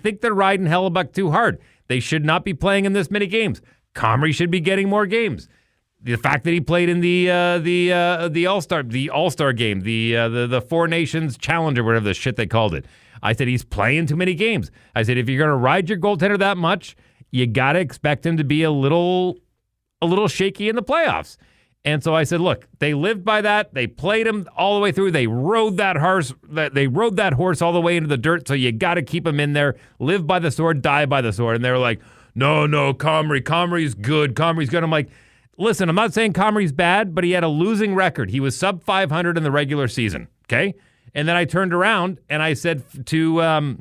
think they're riding Hellebuck too hard. They should not be playing in this many games. Comrie should be getting more games. The fact that he played in the All-Star game, the Four Nations Challenger, whatever the shit they called it. I said he's playing too many games. I said if you're going to ride your goaltender that much, you got to expect him to be a little shaky in the playoffs. And so I said, look, they lived by that. They played him all the way through. They rode that horse. They rode that horse all the way into the dirt. So you got to keep him in there. Live by the sword, die by the sword. And they were like, no, Comrie's good. Comrie's good. I'm like, listen, I'm not saying Comrie's bad, but he had a losing record. He was sub 500 in the regular season. Okay. And then I turned around and I said to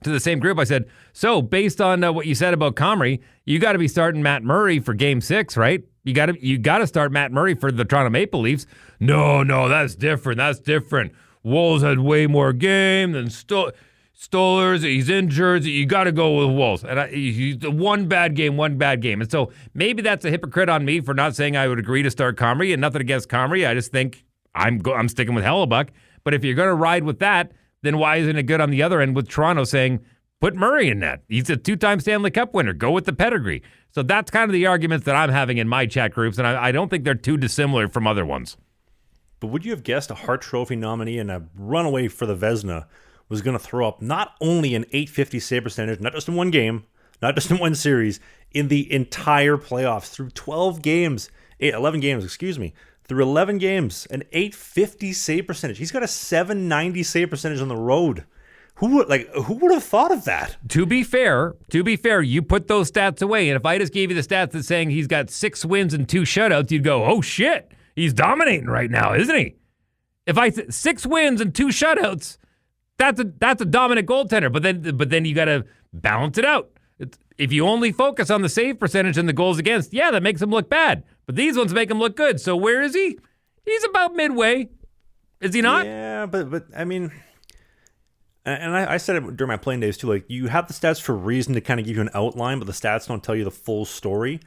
the same group, I said, so based on what you said about Comrie, you got to be starting Matt Murray for Game 6, right? You got to start Matt Murray for the Toronto Maple Leafs. No, that's different. Wolves had way more game than Stolarz. He's injured. You got to go with Wolves. And he's one bad game. And so maybe that's a hypocrite on me for not saying I would agree to start Comrie, and nothing against Comrie. I just think I'm sticking with Hellebuck. But if you're going to ride with that, then why isn't it good on the other end with Toronto saying, put Murray in net? He's a 2-time Stanley Cup winner. Go with the pedigree. So that's kind of the arguments that I'm having in my chat groups, and I don't think they're too dissimilar from other ones. But would you have guessed a Hart Trophy nominee and a runaway for the Vezina was going to throw up not only an .850 save percentage, not just in one game, not just in one series, in the entire playoffs through 11 games, through 11 games, an .850 save percentage. He's got a .790 save percentage on the road. Who would have thought of that? To be fair, you put those stats away, and if I just gave you the stats that's saying he's got 6 wins and 2 shutouts, you'd go, oh shit, he's dominating right now, isn't he? If I 6 wins and 2 shutouts, that's a dominant goaltender. But then you got to balance it out. If you only focus on the save percentage and the goals against, yeah, that makes him look bad. But these ones make him look good. So where is he? He's about midway. Is he not? Yeah, but I mean, and I said it during my playing days too, like you have the stats for a reason to kind of give you an outline, but the stats don't tell you the full story.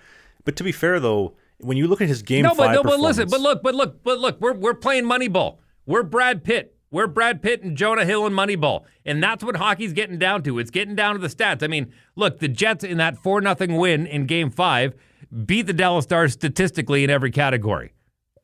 But to be fair though, when you look at his game 5 performance... But look, we're playing Moneyball. We're Brad Pitt. We're Brad Pitt and Jonah Hill in Moneyball. And that's what hockey's getting down to. It's getting down to the stats. I mean, look, the Jets in that 4-0 win in Game 5 beat the Dallas Stars statistically in every category.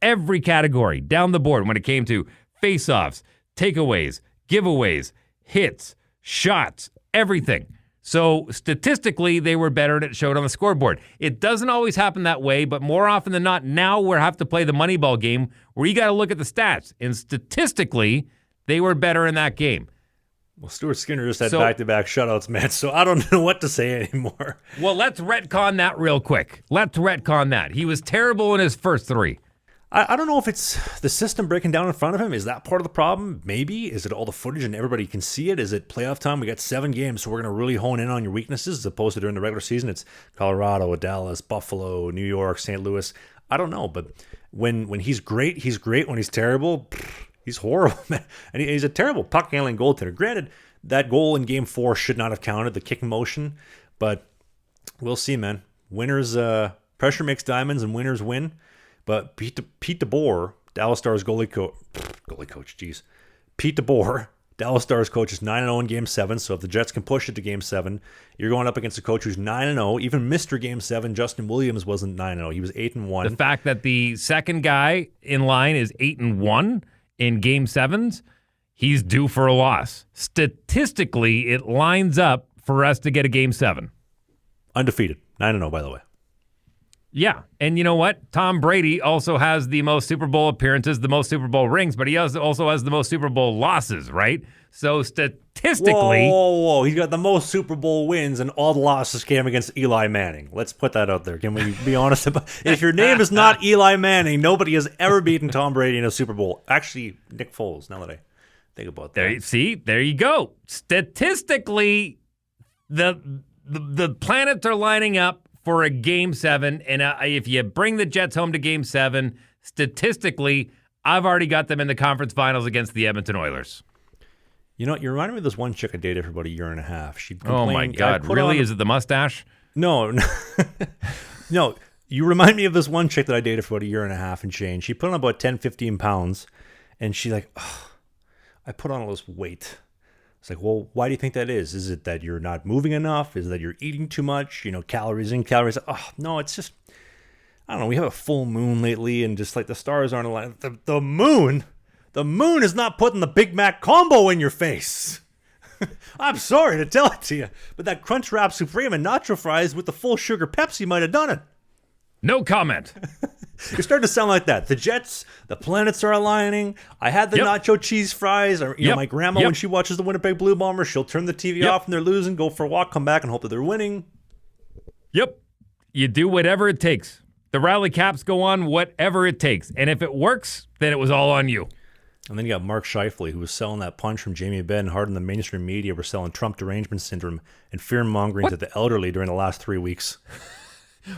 Every category down the board when it came to faceoffs, takeaways, giveaways, hits, shots, everything. So statistically, they were better and it showed on the scoreboard. It doesn't always happen that way, but more often than not, now we have to play the Moneyball game where you got to look at the stats. And statistically, they were better in that game. Well, Stuart Skinner just had back-to-back shutouts, man, so I don't know what to say anymore. Well, let's retcon that real quick. He was terrible in his first 3. I don't know if it's the system breaking down in front of him. Is that part of the problem? Maybe. Is it all the footage and everybody can see it? Is it playoff time? We got 7 games, so we're going to really hone in on your weaknesses as opposed to during the regular season. It's Colorado, Dallas, Buffalo, New York, St. Louis. I don't know, but when he's great, he's great. When he's terrible, he's horrible, man. And he's a terrible puck handling goaltender. Granted, that goal in Game 4 should not have counted, the kick motion, but we'll see, man. Winners, pressure makes diamonds and winners win. But Pete DeBoer, Dallas Stars goalie coach, geez. Pete DeBoer, Dallas Stars coach, is 9-0 in Game 7, so if the Jets can push it to Game 7, you're going up against a coach who's 9-0. Even Mr. Game 7, Justin Williams, wasn't 9-0. He was 8-1. The fact that the second guy in line is 8-1 in Game 7s, he's due for a loss. Statistically, it lines up for us to get a Game 7. Undefeated. 9-0, by the way. Yeah, and you know what? Tom Brady also has the most Super Bowl appearances, the most Super Bowl rings, but he also has the most Super Bowl losses, right? So statistically... Whoa. He's got the most Super Bowl wins, and all the losses came against Eli Manning. Let's put that out there. Can we be honest about it? If your name is not Eli Manning, nobody has ever beaten Tom Brady in a Super Bowl. Actually, Nick Foles, now that I think about that. There you go. Statistically, the planets are lining up for a Game 7, and if you bring the Jets home to Game 7, statistically, I've already got them in the conference finals against the Edmonton Oilers. You know what? You reminded me of this one chick I dated for about a year and a half. She'd Oh, my God. Really? Is it the mustache? No. No. You remind me of this one chick that I dated for about a year and a half and change. She put on about 10, 15 pounds, and she's like, I put on all this weight. It's like, well, why do you think that is? Is it that you're not moving enough? Is it that you're eating too much? Calories in, calories out. Oh, no, it's just, I don't know. We have a full moon lately, and just like the stars aren't aligned. The moon is not putting the Big Mac combo in your face. I'm sorry to tell it to you, but that Crunchwrap Supreme and nacho fries with the full sugar Pepsi might have done it. No comment. You're starting to sound like that. The Jets, the planets are aligning. I had the nacho cheese fries. Or, my grandma, when she watches the Winnipeg Blue Bombers, she'll turn the TV off and they're losing, go for a walk, come back and hope that they're winning. Yep. You do whatever it takes. The rally caps go on whatever it takes. And if it works, then it was all on you. And then you got Mark Scheifele, who was selling that punch from Jamie Benn. Hard in the mainstream media were selling Trump derangement syndrome and fear-mongering to the elderly during the last 3 weeks.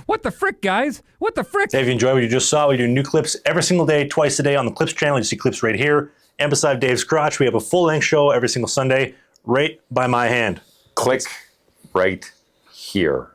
What the frick, guys? What the frick? Hey, if you enjoy what you just saw, we do new clips every single day, twice a day on the Clips channel. You see clips right here. And beside Dave's crotch, we have a full-length show every single Sunday, right by my hand. Click right here.